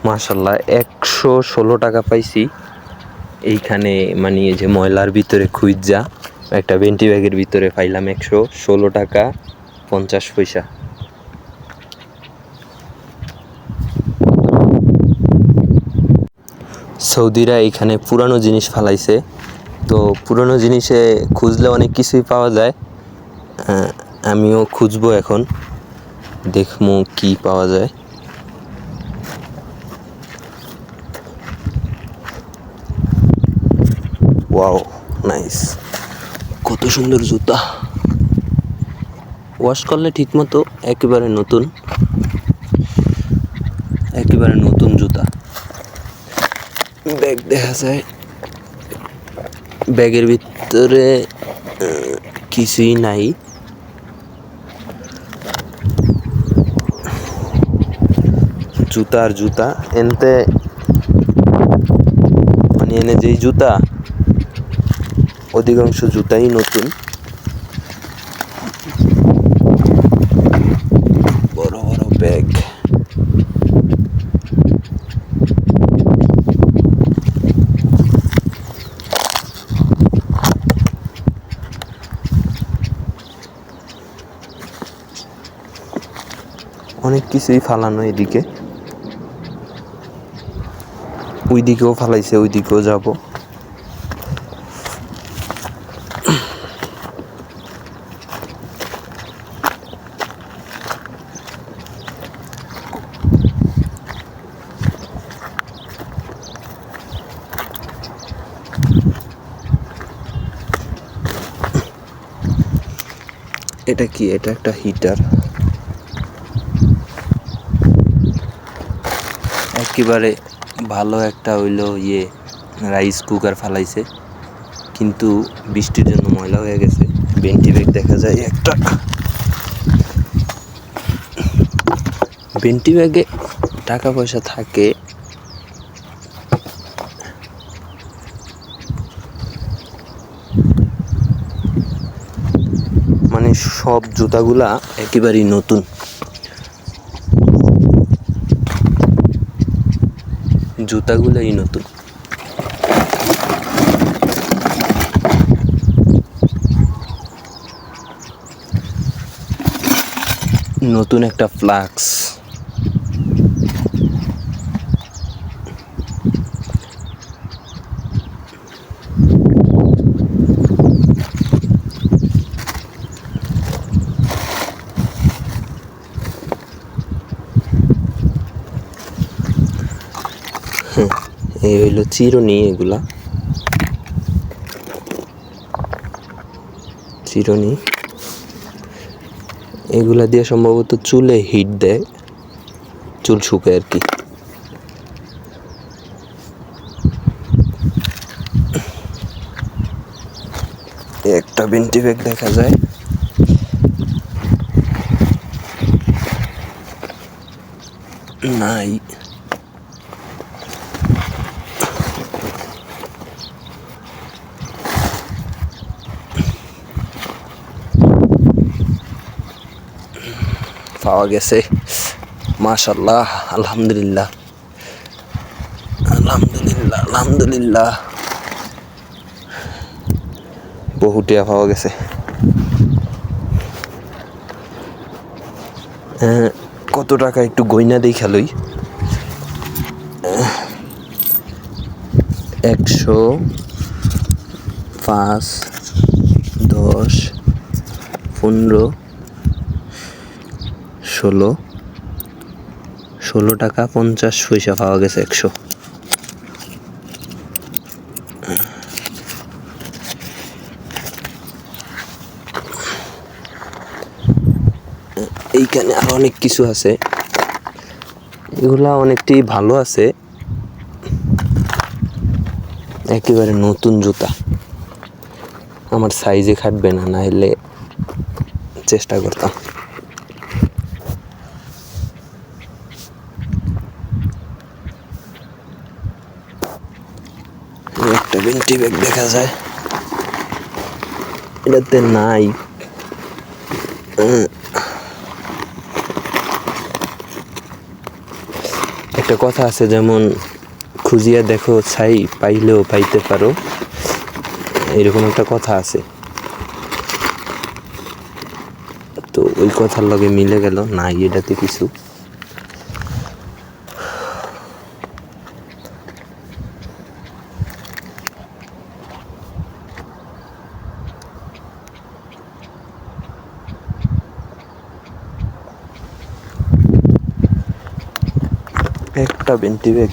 মাশাল্লাহ 116 টাকা পাইছি এইখানে, মানে এই যে ময়লার ভিতরে খুঁজা একটা বেন্টি ব্যাগের ভিতরে পাইলাম 116 টাকা 50 পয়সা। সৌদিরা এখানে পুরানো জিনিস ফালাইছে, তো পুরানো জিনিসে খুঁজলে অনেক কিছুই পাওয়া যায়। আমিও খুঁজবো এখন, দেখবো কি পাওয়া যায়। ওয়াও, নাইস, কত সুন্দর জুতা। ওয়াশ করলে ঠিক মতো একেবারে নতুন জুতা। ব্যাগ দেখা যায়, ব্যাগের ভিতরে কিছুই নাই। জুতা এনতে, মানে এনে যেই জুতা, অধিকাংশ জুতাই নতুন। বড় বড় ব্যাগ, অনেক কিছুই ফালানো এদিকে, ওইদিকেও ফালাইছে, ওইদিকেও যাব। এটা কি? এটা একটা হিটার, একেবারে ভালো একটা হইলো রাইস কুকার ফালাইছে, কিন্তু বৃষ্টির জন্য ময়লা হয়ে গেছে। বেন্টি ব্যাগ দেখা যায় একটা, বেন্টি ব্যাগে টাকা পয়সা থাকে। মানে সব জুতাগুলা একেবারেই নতুন, জুতাগুলাই নতুন। নতুন একটা ফ্লাক্স, এই হইল চিরুনি। এগুলা চিরুনি, এগুলা দিয়ে সম্ভবত চুলে হিট দেয়, চুল শুকায় আর কি। একটা বেন্টি ব্যাগ দেখা যায়, নাই। পাওয়া গেছে, মাশাআল্লাহ, আলহামদুলিল্লাহ, আলহামদুলিল্লাহ, আলহামদুলিল্লাহ। বহু টিয়া পাওয়া গেছে। কত টাকা একটু গয়না দেখা লই। 100, 5, 10, 15, 16 টাকা 50 পয়সা পাওয়া গেছে। 100। এইখানে আর অনেক কিছু আছে, এগুলা অনেকটাই ভালো আছে, একেবারে নতুন জুতা। আমার সাইজে খাটবে না, না হলে চেষ্টা করতাম। একটা বেন্টি ব্যাগ দেখা যায়, এটাতে নাই। একটা একটা কথা আছে, যেমন খুঁজিয়া দেখো ছাই পাইলেও পাইতে পারো, এরকম একটা কথা আছে। তো ওই কথার লগে মিলে গেল না এটাতে কিছু। একটা বেন্টি ব্যাগ